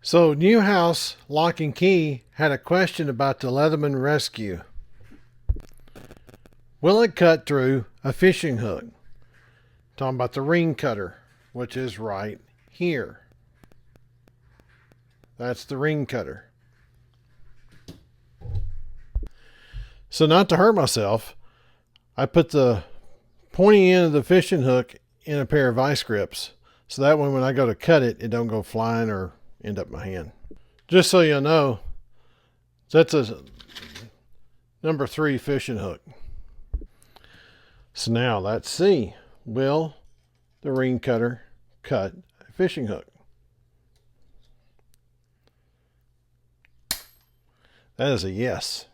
So New House Lock and Key had a question about the Leatherman Rescue. Will it cut through a fishing hook? Talking about the ring cutter, which is right here. That's the ring cutter. So not to hurt myself, I put the pointy end of the fishing hook in a pair of vice grips. So that way when I go to cut it, it don't go flying or end up in my hand. Just so you know, that's a number 3 fishing hook. So now let's see. Will the ring cutter cut a fishing hook? That is a yes.